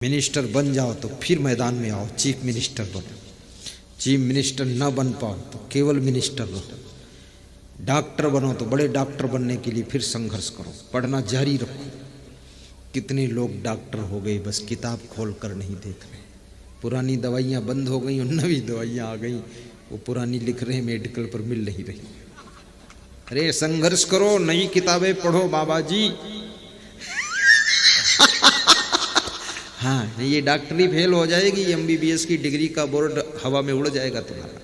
Minister बन जाओ तो फिर मैदान में आओ, चीफ मिनिस्टर बनो। चीफ मिनिस्टर न बन पाओ तो केवल मिनिस्टर रहो। डॉक्टर बनो तो बड़े डॉक्टर बनने के लिए फिर संघर्ष करो, पढ़ना जारी रखो। कितने लोग डॉक्टर हो गए, बस किताब खोल कर नहीं देख रहे। पुरानी दवाइयाँ बंद हो गई और नवी दवाइयाँ आ गई, वो पुरानी लिख रहे हैं, मेडिकल पर मिल नहीं रही। अरे संघर्ष करो, नई किताबें पढ़ो बाबा जी। हाँ, ये डॉक्टरी फेल हो जाएगी, एमबीबीएस की डिग्री का बोर्ड हवा में उड़ जाएगा तुम्हारा।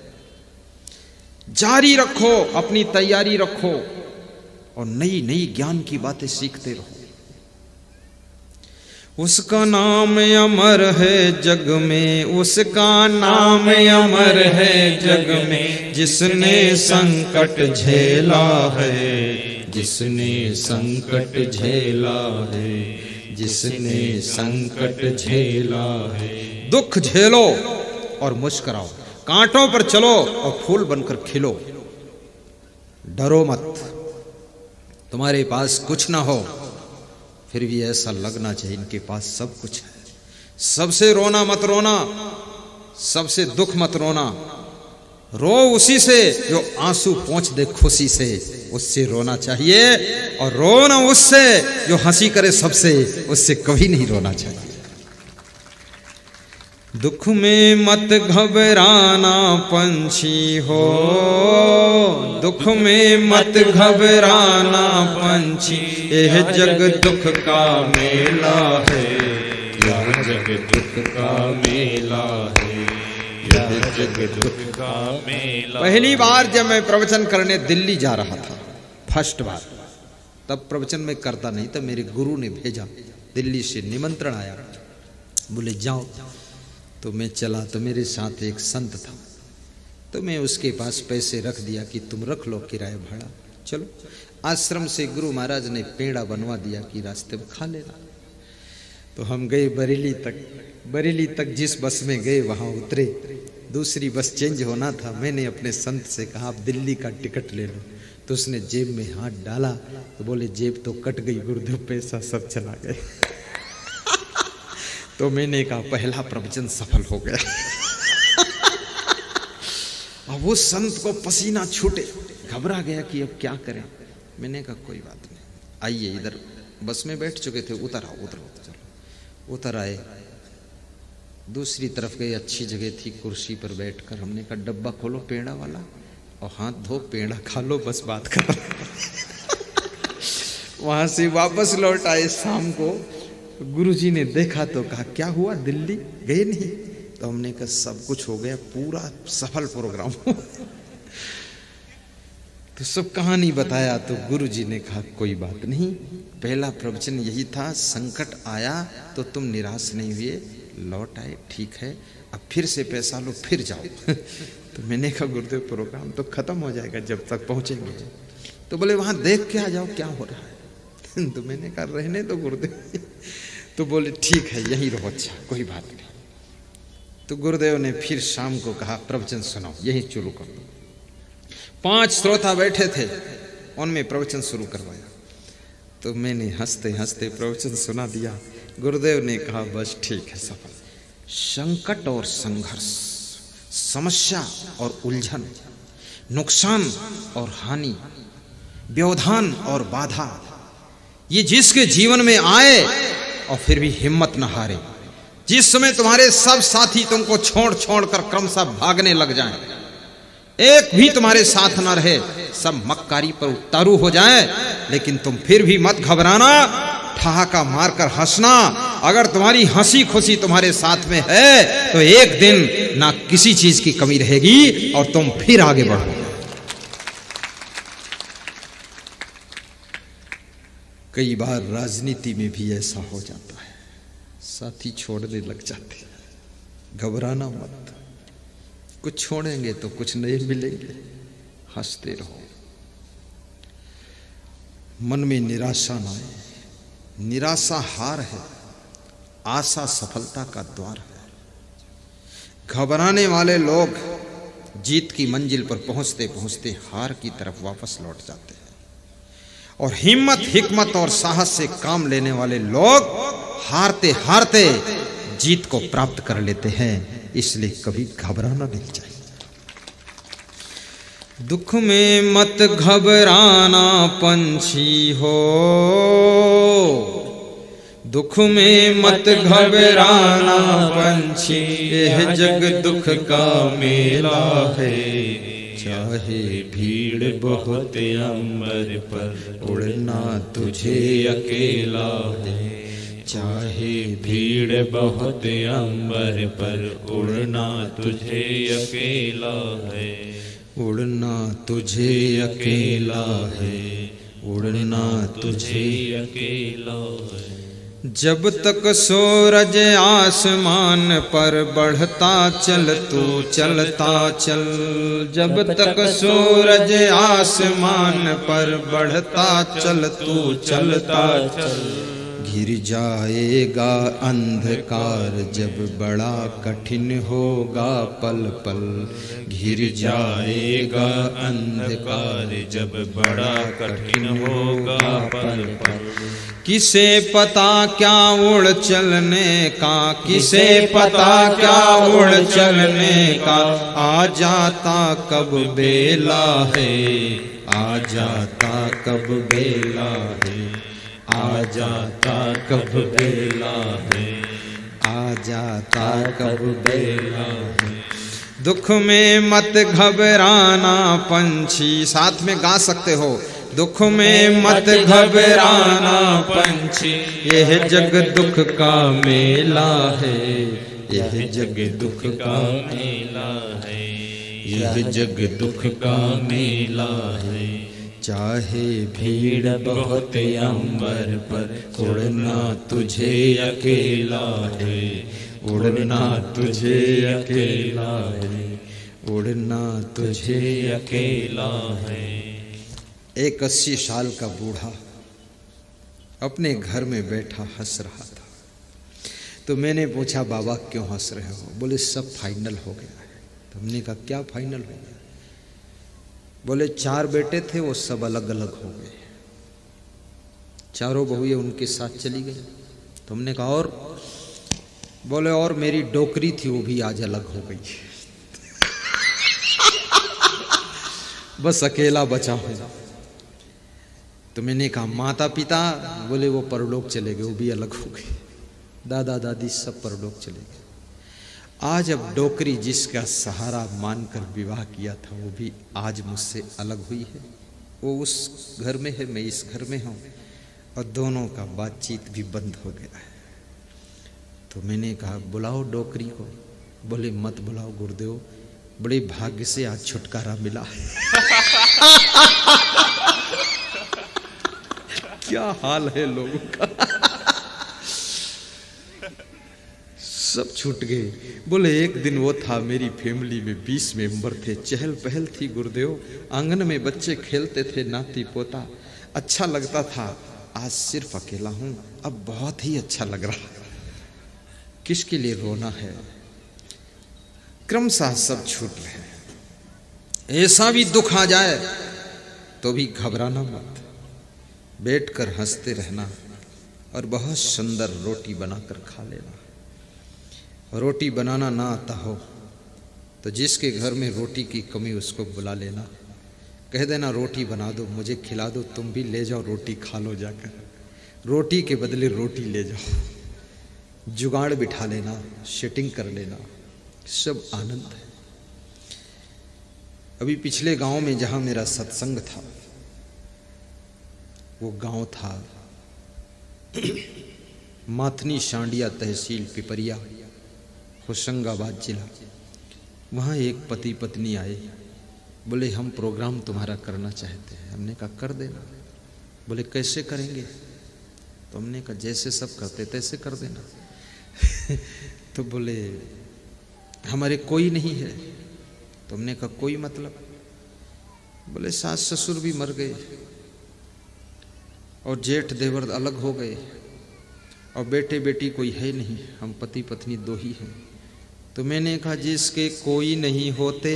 जारी रखो, अपनी तैयारी रखो और नई नई ज्ञान की बातें सीखते रहो। उसका नाम अमर है जग में, उसका नाम अमर है जग में, जिसने संकट झेला है, जिसने संकट झेला है, जिसने संकट झेला है। दुख झेलो और मुस्कुराओ, कांटों पर चलो और फूल बनकर खिलो। डरो मत, तुम्हारे पास कुछ ना हो फिर भी ऐसा लगना चाहिए इनके पास सब कुछ है। सबसे रोना मत रोना, सबसे दुख मत रोना। रो उसी से जो आंसू पोंछ दे खुशी से, उससे रोना चाहिए। और रोना उससे जो हंसी करे सबसे, उससे कभी नहीं रोना चाहिए। दुख में मत घबराना पंछी हो, दुख में मत घबराना पंछी, यह जग दुख का मेला है, यह जग दुख का मेला है, यह जग दुख का मेला। पहली बार जब मैं प्रवचन करने दिल्ली जा रहा था, फर्स्ट बार, तब प्रवचन में करता नहीं था, मेरे गुरु ने भेजा, दिल्ली से निमंत्रण आया, बोले जाओ। तो मैं चला, तो मेरे साथ एक संत था, तो मैं उसके पास पैसे रख दिया कि तुम रख लो किराया भाड़ा, चलो। आश्रम से गुरु महाराज ने पेड़ा बनवा दिया कि रास्ते में खा लेना। तो हम गए बरेली तक। बरेली तक जिस बस में गए वहाँ उतरे, दूसरी बस चेंज होना था। मैंने अपने संत से कहा आप दिल्ली का टिकट ले लो। तो उसने जेब में हाथ डाला, तो बोले जेब तो कट गई गुरुदेव, पैसा सब चला गया। तो मैंने कहा पहला प्रवचन सफल हो गया। अब वो संत को पसीना छूटे, घबरा गया कि अब क्या करें। मैंने कहा कोई बात नहीं, आइए इधर। बस में बैठ चुके थे, उतर आओ, उतर चलो। उतर आए, दूसरी तरफ गए, अच्छी जगह थी, कुर्सी पर बैठकर हमने कहा डब्बा खोलो पेड़ा वाला और हाथ धो, पेड़ा खा लो, बस बात करो। वहां से वापस लौट आए शाम को। गुरुजी ने देखा तो कहा क्या हुआ, दिल्ली गए नहीं? तो हमने कहा सब कुछ हो गया, पूरा सफल प्रोग्राम। तो सब कहानी बताया। तो गुरुजी ने कहा कोई बात नहीं, पहला प्रवचन यही था, संकट आया तो तुम निराश नहीं हुए, लौट आए, ठीक है, अब फिर से पैसा लो, फिर जाओ। तो मैंने कहा गुरुदेव प्रोग्राम तो खत्म हो जाएगा जब तक पहुंचेंगे। तो बोले वहां देख के आ जाओ क्या हो रहा है। तो मैंने कहा रहने दो गुरुदेव। तो बोले ठीक है यहीं रहो, अच्छा कोई बात नहीं। तो गुरुदेव ने फिर शाम को कहा प्रवचन सुनाओ, यहीं शुरू करो। 5 श्रोता बैठे थे, उनमें प्रवचन शुरू करवाया। तो मैंने हंसते हंसते प्रवचन सुना दिया। गुरुदेव ने कहा बस ठीक है, सफल। संकट और संघर्ष, समस्या और उलझन, नुकसान और हानि, व्यवधान और बाधा, ये जिसके जीवन में आए और फिर भी हिम्मत न हारे, जिस समय तुम्हारे सब साथी तुमको छोड़ छोड़ कर क्रमशः भागने लग जाएं, एक भी तुम्हारे साथ न रहे, सब मक्कारी पर उतारू हो जाएं, लेकिन तुम फिर भी मत घबराना, ठहाका मारकर हंसना। अगर तुम्हारी हंसी खुशी तुम्हारे साथ में है तो एक दिन ना किसी चीज की कमी रहेगी और तुम फिर आगे बढ़ोगे। कई बार राजनीति में भी ऐसा हो जाता है, साथी छोड़ने लग जाते हैं। घबराना मत, कुछ छोड़ेंगे तो कुछ नए मिलेंगे, हंसते रहो। मन में निराशा ना आए, निराशा हार है, आशा सफलता का द्वार है। घबराने वाले लोग जीत की मंजिल पर पहुंचते पहुंचते हार की तरफ वापस लौट जाते हैं, और हिम्मत, हिकमत और साहस से काम लेने वाले लोग हारते हारते जीत को प्राप्त कर लेते हैं। इसलिए कभी घबराना नहीं चाहिए। दुख में मत घबराना पंछी हो, दुख में मत घबराना पंछी, यह जग दुख का मेला है। चाहे भीड़ बहुत अंबर पर, उड़ना तुझे अकेला है। चाहे भीड़ बहुत अंबर पर, उड़ना तुझे अकेला है। उड़ना तुझे अकेला है, उड़ना तुझे अकेला है। जब तक सूरज आसमान पर बढ़ता चल तू चलता चल। जब तक सूरज आसमान पर बढ़ता चल तू चलता चल। घिर जाएगा अंधकार जब बड़ा कठिन होगा पल पल। घिर जाएगा अंधकार जब बड़ा कठिन होगा पल पल। किसे पता क्या उड़ चलने का, किसे पता क्या उड़ चलने का। आ जाता कब बेला है, आ जाता कब बेला है। आ जाता कब बेला है, आ जाता कब बेला है। दुख में मत घबराना पंछी, साथ में गा सकते हो। दुख में मत घबराना पंछी, यह जग दुख का मेला है। यह जग दुख का मेला है, यह जग दुख का मेला है। चाहे भीड़ बहुत अंबर पर, उड़ना तुझे अकेला है। उड़ना तुझे अकेला है, उड़ना तुझे अकेला है। एक 80 साल का बूढ़ा अपने घर में बैठा हंस रहा था। तो मैंने पूछा, बाबा क्यों हंस रहे हो? बोले सब फाइनल हो गया है। तो हमने कहा क्या फाइनल हो गया? बोले 4 बेटे थे, वो सब अलग अलग हो गए। चारों बहुएं उनके साथ चली गई। तो हमने कहा और? बोले और मेरी डोकरी थी वो भी आज अलग हो गई। बस अकेला बचा हूं। तो मैंने कहा माता पिता? बोले वो परलोक चले गए, वो भी अलग हो गए। दादा दादी सब परलोक चले गए। आज अब डोकरी जिसका सहारा मानकर विवाह किया था वो भी आज मुझसे अलग हुई है। वो उस घर में है, मैं इस घर में हूँ, और दोनों का बातचीत भी बंद हो गया है। तो मैंने कहा बुलाओ डोकरी को। बोले मत बुलाओ गुरुदेव, बड़े भाग्य से आज छुटकारा मिला है। क्या हाल है लोगों का। सब छूट गए। बोले एक दिन वो था, मेरी फैमिली में 20 मेंबर थे, चहल पहल थी गुरुदेव, आंगन में बच्चे खेलते थे, नाती पोता, अच्छा लगता था। आज सिर्फ अकेला हूं, अब बहुत ही अच्छा लग रहा। किसके लिए रोना है? क्रमशः सब छूट रहे। ऐसा भी दुख आ जाए तो भी घबराना मत, बैठकर हंसते रहना और बहुत सुंदर रोटी बनाकर खा लेना। रोटी बनाना ना आता हो तो जिसके घर में रोटी की कमी उसको बुला लेना, कह देना रोटी बना दो, मुझे खिला दो, तुम भी ले जाओ रोटी खा लो जाकर। रोटी के बदले रोटी ले जाओ, जुगाड़ बिठा लेना, सेटिंग कर लेना, सब आनंद है। अभी पिछले गांव में जहां मेरा सत्संग था, वो गांव था माथनी शांडिया तहसील पिपरिया, होशंगाबाद जिला। वहाँ एक पति पत्नी आए, बोले हम प्रोग्राम तुम्हारा करना चाहते हैं। हमने कहा कर देना। बोले कैसे करेंगे? तो हमने कहा जैसे सब करते तैसे कर देना। तो बोले हमारे कोई नहीं है। तो हमने कहा कोई मतलब? बोले सास ससुर भी मर गए और जेठ देवर अलग हो गए और बेटे बेटी कोई है नहीं, हम पति पत्नी 2 ही हैं। तो मैंने कहा जिसके कोई नहीं होते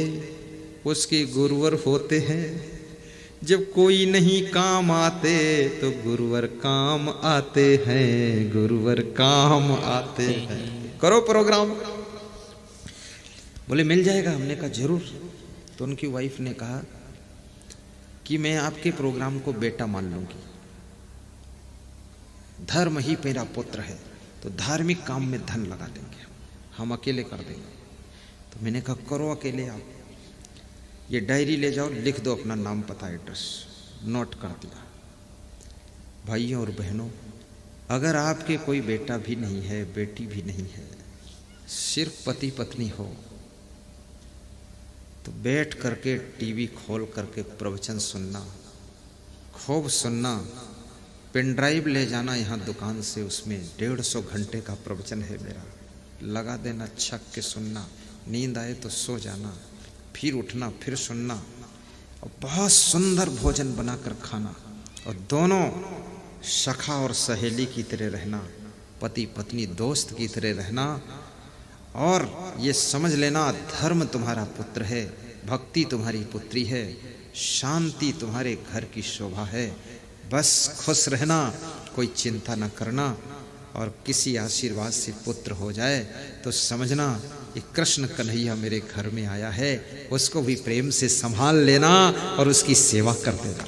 उसके गुरुवर होते हैं, जब कोई नहीं काम आते तो गुरुवर काम आते हैं, गुरुवर काम आते हैं। करो प्रोग्राम। बोले मिल जाएगा। हमने कहा जरूर। तो उनकी वाइफ ने कहा कि मैं आपके प्रोग्राम को बेटा मान लूंगी, धर्म ही मेरा पुत्र है, तो धार्मिक काम में धन लगा देंगे, हम अकेले कर देंगे। तो मैंने कहा करो अकेले आप, ये डायरी ले जाओ, लिख दो अपना नाम पता एड्रेस। नोट कर दिया। भाइयों और बहनों, अगर आपके कोई बेटा भी नहीं है, बेटी भी नहीं है, सिर्फ पति पत्नी हो, तो बैठ करके टीवी खोल करके प्रवचन सुनना, खूब सुनना। पेन ड्राइव ले जाना यहाँ दुकान से, उसमें 150 घंटे का प्रवचन है मेरा, लगा देना, छक के सुनना, नींद आए तो सो जाना, फिर उठना, फिर सुनना, और बहुत सुंदर भोजन बनाकर खाना, और दोनों सखा और सहेली की तरह रहना, पति पत्नी दोस्त की तरह रहना। और ये समझ लेना, धर्म तुम्हारा पुत्र है, भक्ति तुम्हारी पुत्री है, शांति तुम्हारे घर की शोभा है। बस खुश रहना, कोई चिंता न करना। और किसी आशीर्वाद से पुत्र हो जाए तो समझना ये कृष्ण कन्हैया मेरे घर में आया है, उसको भी प्रेम से संभाल लेना और उसकी सेवा कर देना।